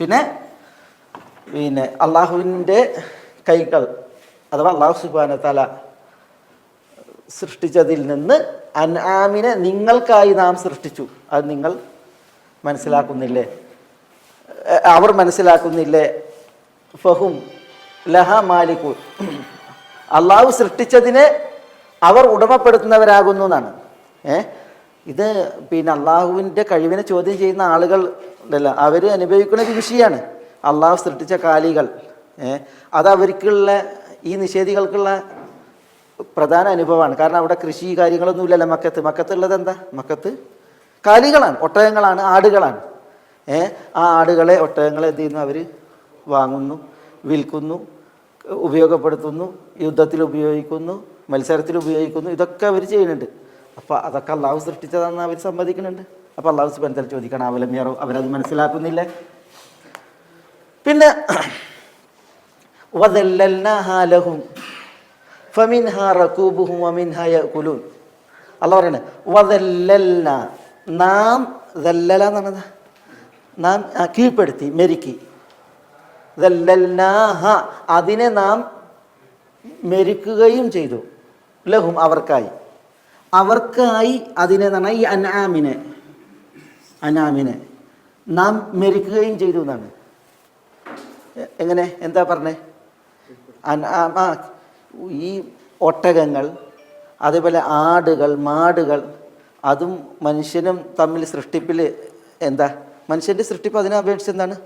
പിന്നെ പിന്നെ അള്ളാഹുവിൻ്റെ കൈകൾ അഥവാ അള്ളാഹു സുബ്ഹാനഹു വ തആല സൃഷ്ടിച്ചതിൽ നിന്ന് അൻആമിനെ നിങ്ങൾക്കായി നാം സൃഷ്ടിച്ചു. അത് നിങ്ങൾ മനസ്സിലാക്കുന്നില്ലേ? അവർ മനസ്സിലാക്കുന്നില്ലേ? ഫഹും ലഹ മാലികൂൻ. അള്ളാഹു സൃഷ്ടിച്ചതിനെ അവർ ഉടമപ്പെടുത്തുന്നവരാകുന്നു എന്നാണ്. ഇത് പിന്നെ അള്ളാഹുവിൻ്റെ കഴിവിനെ ചോദ്യം ചെയ്യുന്ന ആളുകൾ ഉണ്ടല്ലോ, അവർ അനുഭവിക്കുന്ന ഒരു വിഷയമാണ്. അള്ളാഹു സൃഷ്ടിച്ച കാലികൾ അതവർക്കുള്ള ഈ നിഷേധികൾക്കുള്ള പ്രധാന അനുഭവമാണ്. കാരണം അവിടെ കൃഷി കാര്യങ്ങളൊന്നുമില്ലല്ലോ മക്കത്തുള്ളത് എന്താ? മക്കത്ത് കാലികളാണ്, ഒട്ടകങ്ങളാണ്, ആടുകളാണ്. ആ ആടുകളെ ഒട്ടകങ്ങളെ എന്ത് ചെയ്യുന്നു? അവർ വാങ്ങുന്നു, വിൽക്കുന്നു, ഉപയോഗപ്പെടുത്തുന്നു, യുദ്ധത്തിൽ ഉപയോഗിക്കുന്നു, മത്സരത്തിൽ ഉപയോഗിക്കുന്നു. ഇതൊക്കെ അവർ ചെയ്യുന്നുണ്ട്. അപ്പോൾ അതൊക്കെ അള്ളാഹു സൃഷ്ടിച്ചതാണെന്ന് അവർ സമ്മതിക്കുന്നുണ്ട്. അപ്പോൾ അള്ളാഹു സുബ്ഹാനഹു വ തആല ചോദിക്കണം, അവലമിയറോ, അവരത് മനസ്സിലാക്കുന്നില്ലേ? പിന്നെ വദല്ലൽനാഹാ ലഹും ഫമിൻഹാ റകൂബുഹും വമിൻഹാ യഅകുലൂൻ. അള്ളാഹു പറയുന്നത് വദല്ലൽന, നാം ദല്ലല എന്ന് പറഞ്ഞത് നാം കീഴ്പ്പെടുത്തി, മെരുക്കി. ദല്ലൽനാഹ, അതിനെ നാം മെരുക്കുകയും ചെയ്തു. ലഹും, അവർക്കായി അതിനെ പറഞ്ഞാൽ ഈ അനാമിനെ നാം മെരുക്കുകയും ചെയ്തു എന്നാണ്. എങ്ങനെ? എന്താ പറഞ്ഞേ? ഈ ഒട്ടകങ്ങൾ, അതേപോലെ ആടുകൾ, മാടുകൾ, അതും മനുഷ്യനും തമ്മിൽ സൃഷ്ടിപ്പിൽ എന്താ? മനുഷ്യൻ്റെ സൃഷ്ടിപ്പ് അതിനെ അപേക്ഷിച്ച് എന്താണ്?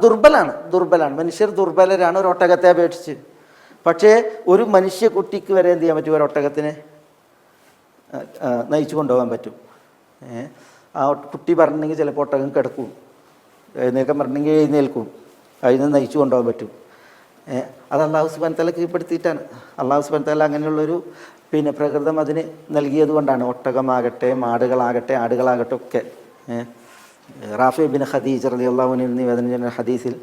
ദുർബലാണ്. മനുഷ്യർ ദുർബലരാണ് ഒരു ഒട്ടകത്തെ അപേക്ഷിച്ച്. പക്ഷേ ഒരു മനുഷ്യ കുട്ടിക്ക് വരെ എന്ത് ചെയ്യാൻ പറ്റും? ഒരു ഒട്ടകത്തിനെ നയിച്ചു കൊണ്ടുപോകാൻ പറ്റും. ആ കുട്ടി പറഞ്ഞിട്ടുണ്ടെങ്കിൽ ചിലപ്പോൾ ഒട്ടകം കിടക്കും, എഴുന്നേൽക്കാൻ പറഞ്ഞിട്ടുണ്ടെങ്കിൽ എഴുന്നേൽക്കും, അതിന് നയിച്ചു കൊണ്ടുപോകാൻ പറ്റും. അത് അള്ളാഹു സുബ്ഹാനഹു വ തആല കീഴ്പ്പെടുത്തിയിട്ടാണ്. അള്ളാഹു സുബ്ഹാനഹു വ തആല അങ്ങനെയുള്ളൊരു പിന്നെ പ്രകൃതം അതിന് നൽകിയത് കൊണ്ടാണ്. ഒട്ടകമാകട്ടെ, മാടുകളാകട്ടെ, ആടുകളാകട്ടെ ഒക്കെ. റാഫി ബിൻ ഖദീജ റളിയല്ലാഹു അൻഹു നിവേദനം ചെയ്യുന്ന ഹദീസിൽ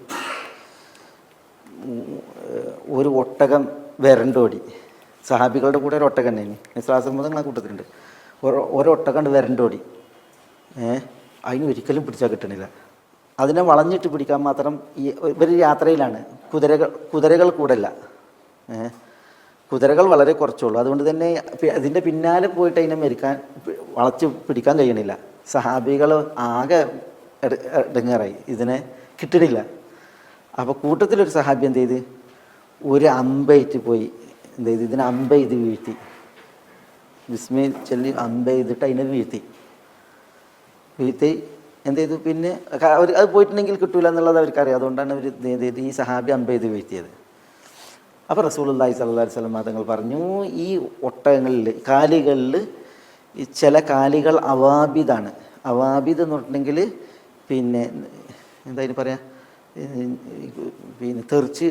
ഒരു ഒട്ടകം വരണ്ടോടി. സഹാബികളുടെ കൂടെ ഒരു ഒട്ടകം ഉണ്ടായിരുന്നു. നിസ്ലാസമ്മതങ്ങളെ കൂട്ടത്തിലുണ്ട്. ഒരൊട്ടകം വരണ്ടോടി. അതിന് ഒരിക്കലും പിടിച്ചാൽ കിട്ടണില്ല. അതിനെ വളഞ്ഞിട്ട് പിടിക്കാൻ മാത്രം ഇവർ യാത്രയിലാണ്. കുതിരകൾ കൂടല്ല. കുതിരകൾ വളരെ കുറച്ചുള്ളൂ. അതുകൊണ്ട് തന്നെ അതിൻ്റെ പിന്നാലെ പോയിട്ട് അതിനെ വളച്ച് പിടിക്കാൻ കഴിയണില്ല. സഹാബികൾ ആകെ ഇടങ്ങേറായി, ഇതിനെ കിട്ടണില്ല. അപ്പോൾ കൂട്ടത്തിലൊരു സഹാബി എന്ത് ചെയ്ത്, ഒരു അമ്പയിട്ട് പോയി എന്ത് ചെയ്ത്, ഇതിനെ അമ്പെയ്ത് വീഴ്ത്തി. ബിസ്മി ചൊല്ലി അമ്പെയ്തിട്ട് അതിനെ വീഴ്ത്തി എന്ത് ചെയ്തു? പിന്നെ അത് പോയിട്ടുണ്ടെങ്കിൽ കിട്ടൂല എന്നുള്ളത് അവർക്കറിയാം. അതുകൊണ്ടാണ് അവർ എന്ത് ചെയ്ത് ഈ സഹാബി അമ്പെയ്ത് വീഴ്ത്തിയത്. അപ്പോൾ റസൂലുള്ളാഹി സ്വല്ലല്ലാഹു അലൈഹി വസല്ലം തങ്ങൾ പറഞ്ഞു, ഈ ഒട്ടകങ്ങളിൽ, കാലികളിൽ ഈ ചില കാലികൾ അവാബിദാണ്. അവാബിദ് എന്ന് പറഞ്ഞിട്ടുണ്ടെങ്കിൽ പിന്നെ എന്താ അതിന് പറയാ, പിന്നെ തെറിച്ച്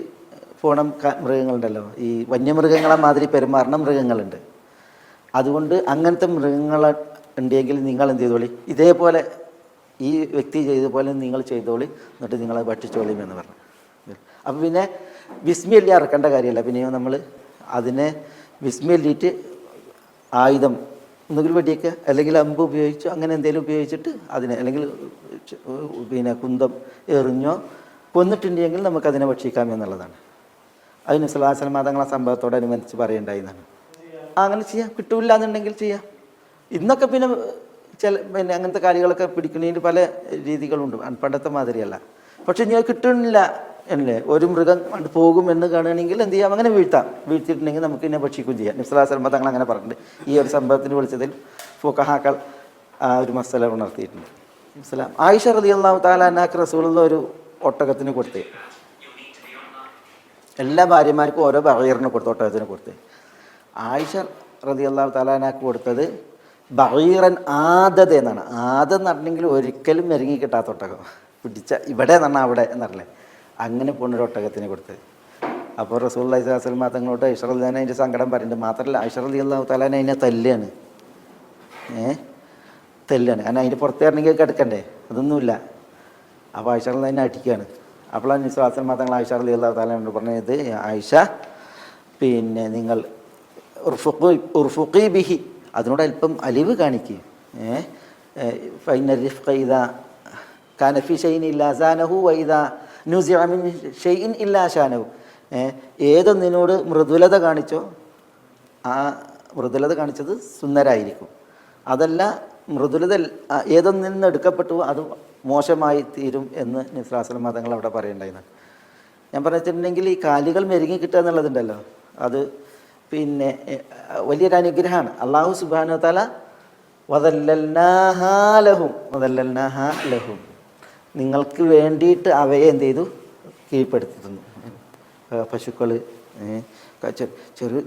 പോണ മൃഗങ്ങളുണ്ടല്ലോ, ഈ വന്യമൃഗങ്ങളെ മാതിരി പെരുമാറുന്ന മൃഗങ്ങളുണ്ട്. അതുകൊണ്ട് അങ്ങനത്തെ മൃഗങ്ങളെ ഉണ്ടെങ്കിൽ നിങ്ങൾ എന്ത് ചെയ്തോളി, ഇതേപോലെ ഈ വ്യക്തി ചെയ്തതുപോലെ നിങ്ങൾ ചെയ്തോളി, എന്നിട്ട് നിങ്ങളെ ഭക്ഷിച്ചോളി എന്ന് പറഞ്ഞു. അപ്പം പിന്നെ വിസ്മി ഇറക്കേണ്ട കാര്യമല്ല. പിന്നെയോ നമ്മൾ അതിനെ വിസ്മി എല്ലിയിട്ട് ആയുധം ഒന്നുകിൽ വെടിയൊക്കെ അല്ലെങ്കിൽ അമ്പ് ഉപയോഗിച്ചോ അങ്ങനെ എന്തെങ്കിലും ഉപയോഗിച്ചിട്ട് അതിനെ, അല്ലെങ്കിൽ പിന്നെ കുന്തം എറിഞ്ഞോ കൊന്നിട്ടുണ്ടെങ്കിൽ നമുക്കതിനെ ഭക്ഷിക്കാം എന്നുള്ളതാണ്. അതിന് സ്വല്ലല്ലാഹു അലൈഹി വസല്ലം തങ്ങളെ സംഭവത്തോടനുബന്ധിച്ച് പറയേണ്ടായിരുന്നാണ്. അങ്ങനെ ചെയ്യാം. കിട്ടൂല്ല എന്നുണ്ടെങ്കിൽ ചെയ്യാം. ഇന്നൊക്കെ പിന്നെ പിന്നെ അങ്ങനത്തെ കാലികളൊക്കെ പിടിക്കുന്നതിന് പല രീതികളുണ്ട്, പണ്ടത്തെ മാതിരിയല്ല. പക്ഷെ ഞാൻ കിട്ടുന്നില്ല അല്ലേ, ഒരു മൃഗം പോകും എന്ന് കാണുകയാണെങ്കിൽ എന്ത് ചെയ്യാം? അങ്ങനെ വീഴ്ത്തിയിട്ടുണ്ടെങ്കിൽ നമുക്ക് ഇതിനെ ഭക്ഷിക്കുകയും ചെയ്യാം. നബി സ്വല്ലല്ലാഹു അലൈഹി വസല്ലം തങ്ങൾ അങ്ങനെ പറഞ്ഞിട്ടുണ്ട്. ഈ ഒരു സംഭവത്തിന് വിളിച്ചതിൽ ഫുഖഹാക്കൾ ഒരു മസല ഉണർത്തിയിട്ടുണ്ട്. ആയിഷ റളിയല്ലാഹു തആല അൻഹാക്ക് റസൂലുള്ള ഒരു ഒട്ടകത്തിന് കൊടുത്തേ. എല്ലാ ഭാര്യമാർക്കും ഓരോ ബഈറിനെ കൊടുത്ത്, ഒട്ടകത്തിന് കൊടുത്തേ. ആയിഷ റളിയല്ലാഹു തആല അൻഹാക്ക് കൊടുത്തത് ബഈറൻ ആദദ എന്നാണ്. ആദെന്ന് പറഞ്ഞെങ്കിൽ ഒരിക്കലും മെരുങ്ങി കിട്ടാത്ത ഒട്ടകം, പിടിച്ച ഇവിടെ എന്നാണ് അവിടെ എന്നറിയില്ലേ, അങ്ങനെ പോണൊരു ഒട്ടകത്തിന് കൊടുത്തത്. അപ്പോൾ റസൂലുള്ളാഹി സ്വല്ലല്ലാഹു അലൈഹി വസല്ലം തങ്ങളോട് ആയിഷ റളിയല്ലാഹു അൻഹ അതിൻ്റെ സങ്കടം പറയുന്നുണ്ട്. മാത്രമല്ല ആയിഷ റളിയല്ലാഹു തആല അൻഹ അതിനെ തല്ലാണ്. കാരണം അതിൻ്റെ പുറത്ത് വരണമെങ്കിൽ കിടക്കണ്ടേ, അതൊന്നുമില്ല. അപ്പോൾ ആയിഷ റളിയല്ലാഹു അൻഹ അടിക്കുകയാണ്. അപ്പോഴാണ് നബി സ്വല്ലല്ലാഹു അലൈഹി വസല്ലം തങ്ങൾ ആയിഷ റളിയല്ലാഹു തആല അൻഹയോട് പറഞ്ഞത്, ആയിഷ പിന്നെ നിങ്ങൾ ഉർഫുഖി ബിഹി, അതിനോട് അല്പം അലിവ് കാണിക്കുക. ഫൈന റിഫ്ഖ ഇദാ കാനഫി ഷൈൻ ഇല്ലാ സാനഹു വൈദാ നുസിഅ മിൻ ഷൈഇൻ ഇല്ലാ ഷാനഹു. ഏതൊന്നിനോട് മൃദുലത കാണിച്ചോ ആ മൃദുലത കാണിച്ചത് സുന്ദരായിരിക്കും. അതല്ല മൃദുലത ഏതൊന്നിൽ നിന്ന് എടുക്കപ്പെട്ടു അത് മോശമായി തീരും എന്ന് നബി സല്ലല്ലാഹു അലൈഹി വസല്ലം തങ്ങൾ അവിടെ പറയേണ്ടായിരുന്നു. ഞാൻ പറഞ്ഞിട്ടുണ്ടെങ്കിൽ ഈ കാലുകൾ മെരുങ്ങി കിട്ടുക എന്നുള്ളതുണ്ടല്ലോ, അത് പിന്നെ വലിയൊരു അനുഗ്രഹമാണ്. അള്ളാഹു സുബ്ഹാനഹു വ തആല വദല്ലൽനാഹാ ലഹും നിങ്ങൾക്ക് വേണ്ടിയിട്ട് അവയെ എന്ത് ചെയ്തു, കീഴ്പ്പെടുത്തി തന്നു. പശുക്കൾ,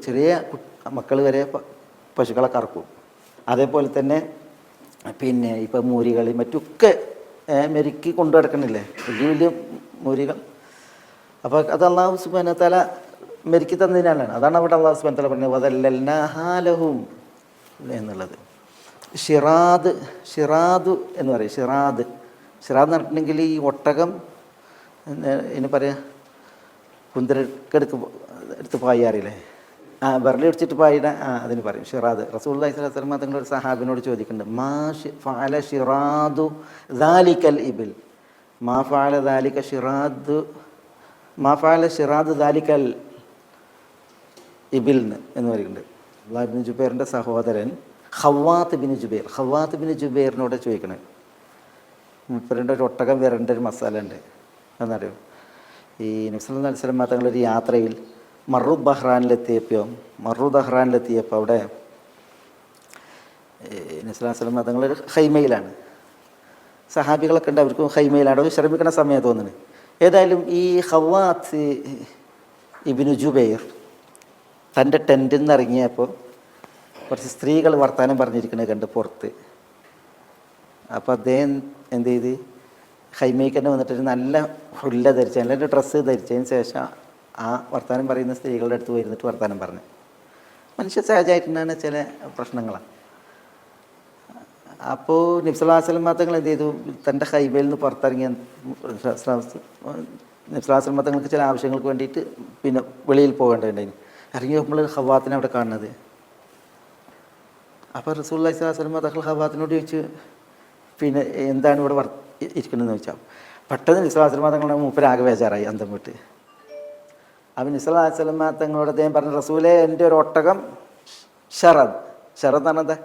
ചെറിയ മക്കൾ വരെ പശുക്കളെ കറക്കും. അതേപോലെ തന്നെ പിന്നെ ഇപ്പം മൂരികൾ മറ്റൊക്കെ മെരുക്കി കൊണ്ടു നടക്കണില്ലേ, വലിയ വലിയ മൂരികൾ. അപ്പോൾ അത് അള്ളാഹു സുബ്ഹാനഹു വ തആല മെരുക്കി തന്നതിനാണ്. അതാണ് അവിടെ അള്ളാഹു സുബ്ഹാനഹു വ തആല പറഞ്ഞത് വദല്ലൽനാഹാ ലഹും എന്നുള്ളത്. ഷിറാദ് എന്ന് പറയും. ഷിറാദ് എന്ന് പറഞ്ഞിട്ടുണ്ടെങ്കിൽ ഈ ഒട്ടകം ഇനി പറയാ കുന്തരക്കെടുക്ക് എടുത്ത് പായാറില്ലേ, ബർലി അടിച്ചിട്ട് പായിട, അതിന് പറയും ഷിറാദ്. റസൂലുള്ളാഹി സ്വല്ലല്ലാഹു അലൈഹി വസല്ലം തങ്ങളൊരു സഹാബിനോട് ചോദിക്കുന്നുണ്ട്, മാ ഫഅല ഷിറാദു ദാലിക്കൽ ഇബിൽ, മാ ഫഅല ദാലിക ഷിറാദു, മാ ഫഅല ഷിറാദു ദാലിക്കൽ ഇബിൽ എന്ന് പറയുന്നുണ്ട്. അബ്ദുല്ലാഹ് ഇബ്നു ജുബൈറിൻ്റെ സഹോദരൻ ഖവ്വാത്ത് ബിൻ ജുബൈറിനോട് ചോദിക്കണേ, മുപ്പരുടെ ഒരു ഒട്ടകം വരേണ്ട ഒരു മസാല ഉണ്ട് എന്നറിയോ. ഈ നബി സല്ലല്ലാഹു അലൈഹി വസല്ലം തങ്ങളൊരു യാത്രയിൽ മറു ബഹ്റാനിലെത്തിയപ്പോൾ അവിടെ നബി സല്ലല്ലാഹു അലൈഹി വസല്ലം തങ്ങളൊരു ഖൈമയിലാണ്, സഹാബികളൊക്കെ ഉണ്ട്, അവർക്കും ഖൈമയിലാണ്, അവർ ശ്രമിക്കുന്ന സമയം തോന്നുന്നു. ഏതായാലും ഈ ഖവ്വാത്ത് ഇബ്നു ജുബൈർ തൻ്റെ ടെൻറ്റിൽ നിന്ന് ഇറങ്ങിയപ്പോൾ കുറച്ച് സ്ത്രീകൾ വർത്തമാനം പറഞ്ഞിരിക്കുന്നത് കണ്ട് പുറത്ത്. അപ്പോൾ അദ്ദേഹം എന്ത് ചെയ്ത് ഹൈമയ്ക്ക് തന്നെ വന്നിട്ടൊരു നല്ല ഹുല്ല ധരിച്ച, നല്ലൊരു ഡ്രസ്സ് ധരിച്ചതിന് ശേഷം ആ വർത്തമാനം പറയുന്ന സ്ത്രീകളുടെ അടുത്ത് പോയിരുന്നിട്ട് വർത്തമാനം പറഞ്ഞു. മനുഷ്യ സഹജമായിട്ടുണ്ടാകുന്ന ചില പ്രശ്നങ്ങളാണ്. അപ്പോൾ നബി സല്ലല്ലാഹു അലൈഹി വസല്ലം തങ്ങൾ എന്ത് ചെയ്തു, തൻ്റെ ഹൈമയിൽ നിന്ന് പുറത്തിറങ്ങിയ നബി സല്ലല്ലാഹു അലൈഹി വസല്ലം തങ്ങൾക്ക് ചില ആവശ്യങ്ങൾക്ക് വേണ്ടിയിട്ട് പിന്നെ വെളിയിൽ പോകേണ്ടതുണ്ടായിരുന്നു. ഇറങ്ങി നമ്മൾ ഖവ്വാത്തിനെ അവിടെ കാണുന്നത്. അപ്പോൾ റസൂലുള്ളാഹി സ്വല്ലല്ലാഹു അലൈഹി വസല്ലം തങ്ങൾ ഖവ്വാത്തിനോട് ചോദിച്ചു, പിന്നെ എന്താണ് ഇവിടെ ഇരിക്കണമെന്ന് ചോദിച്ചാൽ, പെട്ടെന്ന് നബി സല്ലല്ലാഹു അലൈഹി വസല്ലം തങ്ങളുടെ മൂപ്പരാകെ ബേജാറായി, അന്തം വിട്ട്. അപ്പോൾ നബി സല്ലല്ലാഹു അലൈഹി വസല്ലം തങ്ങളോട് അദ്ദേഹം പറഞ്ഞു, റസൂലേ, എൻ്റെ ഒരു ഒട്ടകം ഷറദ് എന്ന് പറഞ്ഞത്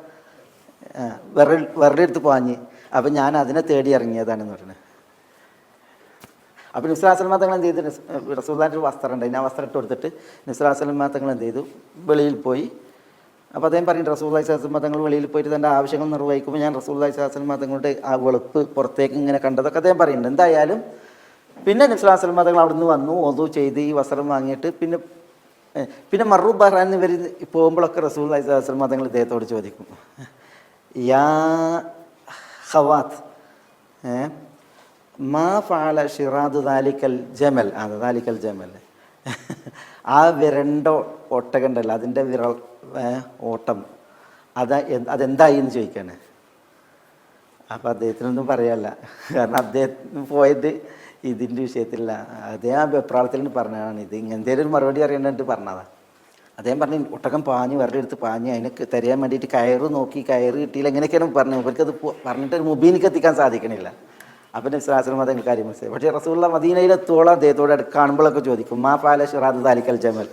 വെറുതെടുത്ത് പാഞ്ഞ്, അപ്പം ഞാൻ അതിനെ തേടി ഇറങ്ങിയതാണെന്ന് പറഞ്ഞത്. അപ്പോൾ നബി സല്ലല്ലാഹു അലൈഹി വസല്ലം തങ്ങൾ എന്ത് ചെയ്തു, റസൂലുള്ളാഹിൻ്റെ ഒരു വസ്ത്രം ഉണ്ട്, ആ വസ്ത്രം ഇട്ട് കൊടുത്തിട്ട് നബി സല്ലല്ലാഹു അലൈഹി വസല്ലം തങ്ങൾ എന്ത് ചെയ്തു, വെളിയിൽ പോയി. അപ്പോൾ അദ്ദേഹം പറഞ്ഞു, റസൂലുള്ളാഹി സ്വല്ലല്ലാഹു അലൈഹി വസല്ലം തങ്ങൾ വെളിയിൽ പോയിട്ട് തൻ്റെ ആവശ്യങ്ങൾ നിർവഹിക്കുമ്പോൾ ഞാൻ റസൂലുള്ളാഹി സ്വല്ലല്ലാഹു അലൈഹി വസല്ലം തങ്ങളുടെ ആ വെളുപ്പ് പുറത്തേക്ക് ഇങ്ങനെ കണ്ടതൊക്കെ അദ്ദേഹം പറയുന്നുണ്ട്. എന്തായാലും പിന്നെ നബി സല്ലല്ലാഹു അലൈഹി വസല്ലം തങ്ങൾ അവിടെ നിന്ന് വന്നു, ഒദു ചെയ്ത് ഈ വസ്ത്രം വാങ്ങിയിട്ട് പിന്നെ മറു ബഹ്റാൻ ഇവർ പോകുമ്പോഴൊക്കെ റസൂലുള്ളാഹി സ്വല്ലല്ലാഹു അലൈഹി വസല്ലം തങ്ങൾ ഇദ്ദേഹത്തോട് ചോദിക്കും, യാ ഖവാത്ത് മാ ഫഅല ഷിറാദു ദാലിക്കൽ ജമൽ, ദാലിക്കൽ ജമൽ, ആ വിരണ്ട ഒട്ടകണ്ടല്ലോ, അതിൻ്റെ ഓട്ടം അതെന്തായി എന്ന് ചോദിക്കാണ്. അപ്പോൾ അദ്ദേഹത്തിനൊന്നും പറയാല്ല, കാരണം അദ്ദേഹത്തിന് പോയത് ഇതിൻ്റെ വിഷയത്തിലല്ല. അദ്ദേഹം ആ വെപ്രാളത്തിൽ പറഞ്ഞതാണ്, ഇത് ഇങ്ങനത്തെ ഒരു മറുപടി അറിയേണ്ടിട്ട് പറഞ്ഞതാണ്. അദ്ദേഹം പറഞ്ഞു, ഒട്ടകം പാഞ്ഞ് വെറുതെ എടുത്ത് പാഞ്ഞ് അതിനെ തരാൻ വേണ്ടിയിട്ട് കയറ് നോക്കി, കയറ് കിട്ടിയില്ല, എങ്ങനെയൊക്കെയാണ് പറഞ്ഞു. അവർക്കത് പറഞ്ഞിട്ട് ഒരു മുബീനിക്ക് എത്തിക്കാൻ സാധിക്കണില്ല. അപ്പം നബി സല്ലല്ലാഹു അലൈഹി വസല്ലം കാര്യം മനസ്സിലായി. പക്ഷേ റസൂലുള്ളാഹി മദീനയിലെത്തോളം അദ്ദേഹത്തോട് കാണുമ്പോഴൊക്കെ ചോദിക്കും, മാ ഫഅല ഷിറാദു ദാലിക്കൽ ജമൽ.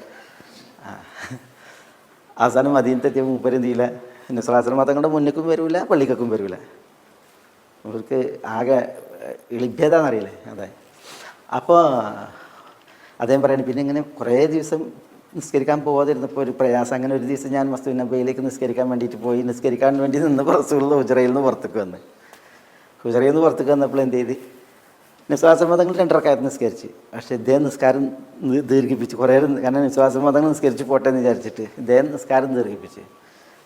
അവസാനം മദീനത്തെത്തിയ മൂപ്പര് എന്ത് ചെയ്യില്ല, നബി സല്ലല്ലാഹു അലൈഹി വസല്ലം തങ്ങളുടെ മുന്നിലേക്കും വരില്ല, പള്ളിക്കും വരില്ല. അവർക്ക് ആകെ ലഭ്യതാന്നറിയില്ലേ, അതെ. അപ്പോൾ അദ്ദേഹം പറയുന്നത്, പിന്നെ ഇങ്ങനെ കുറേ ദിവസം നിസ്കരിക്കാൻ പോകാതിരുന്നപ്പോൾ ഒരു പ്രയാസം. അങ്ങനെ ഒരു ദിവസം ഞാൻ മസ്ജിദുൻ നബവിയിലേക്ക് നിസ്കരിക്കാൻ വേണ്ടിയിട്ട് പോയി. നിസ്കരിക്കാൻ വേണ്ടി നിന്നപ്പോൾ റസൂലുള്ളാഹി ഹുജറയിൽ നിന്ന് പുറത്തേക്ക് വന്നപ്പോൾ എന്ത് ചെയ്ത്, നബി സല്ലല്ലാഹു അലൈഹി വസല്ലം തങ്ങൾ 2 റക്അത്ത് നിസ്കരിച്ച്. പക്ഷേ ഇദ്ദേഹം നിസ്കാരം ദീർഘിപ്പിച്ച് കാരണം നബി സല്ലല്ലാഹു അലൈഹി വസല്ലം തങ്ങൾ നിസ്കരിച്ച് പോട്ടെ എന്ന് വിചാരിച്ചിട്ട് ഇദ്ദേഹം നിസ്കാരം ദീർഘിപ്പിച്ച്.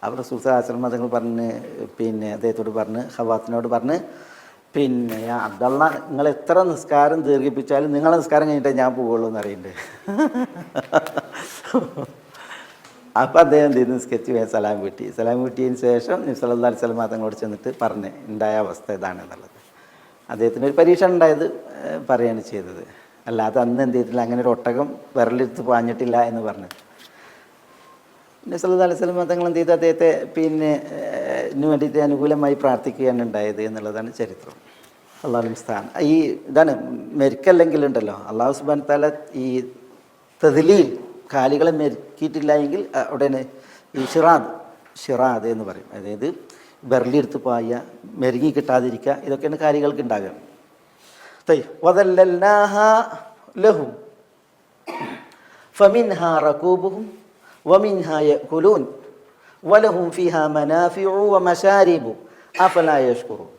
അപ്പോൾ റസൂൽ സല്ലല്ലാഹു അലൈഹി വസല്ലം തങ്ങൾ പറഞ്ഞ്, പിന്നെ അദ്ദേഹത്തോട് പറഞ്ഞ്, ഖവ്വാത്തിനോട് പറഞ്ഞ്, പിന്നെ യാ അബ്ദുള്ള, നിങ്ങൾ എത്ര നിസ്കാരം ദീർഘിപ്പിച്ചാലും നിങ്ങളെ നിസ്കാരം കഴിഞ്ഞിട്ടേ ഞാൻ പോവുള്ളൂ എന്ന് അറിയണ്ടേ. അപ്പോൾ അദ്ദേഹം എന്ത് ചെയ്ത് നിസ്കരിച്ച് സലാം വീട്ടിയതിന് ശേഷം നബി സല്ലല്ലാഹു അലൈഹി വസല്ലം തങ്ങളോട് ചെന്നിട്ട് പറഞ്ഞ് ഉണ്ടായ അവസ്ഥ ഇതാണെന്നുള്ളത്. അദ്ദേഹത്തിന് ഒരു പരീക്ഷ ഉണ്ടായത് പറയുകയാണ് ചെയ്തത്. അല്ലാതെ അന്ന് എന്ത് ചെയ്തിട്ടില്ല, അങ്ങനെ ഒരു ഒട്ടകം വിരലെടുത്ത് പാഞ്ഞിട്ടില്ല എന്ന് പറഞ്ഞു. നബി സല്ലല്ലാഹു അലൈഹി വസല്ലം തങ്ങൾ എന്ത് ചെയ്ത് അദ്ദേഹത്തെ പിന്നെ ഇതിന് വേണ്ടിയിട്ട് അനുകൂലമായി പ്രാർത്ഥിക്കുകയാണ് ഉണ്ടായത് എന്നുള്ളതാണ് ചരിത്രം. അള്ളാഹു മുസ്തആൻ. ഈ ഇതാണ് മെരുക്കല്ലെങ്കിൽ ഉണ്ടല്ലോ, അള്ളാഹു സുബ്ഹാനഹു വ തആല ഈ തദ്ലീൽ കാലികളെ മെരുക്കിയിട്ടില്ല എങ്കിൽ ഉടനെ ഈ ഷിറാദ് എന്ന് പറയും. അതായത് ബെർലിയെടുത്ത് പായുക, മെരുങ്ങി കിട്ടാതിരിക്കുക, ഇതൊക്കെയാണ് കാലികൾക്ക് ഉണ്ടാകുക. വദല്ലൽനാഹാ ലഹും ഫമിൻഹാ റകൂബുഹും വമിൻഹാ യഅകുലൂൻ വലഹും ഫീഹാ മനാഫിഉ വമശാരിബു അഫലാ യശ്കുറൂൻ.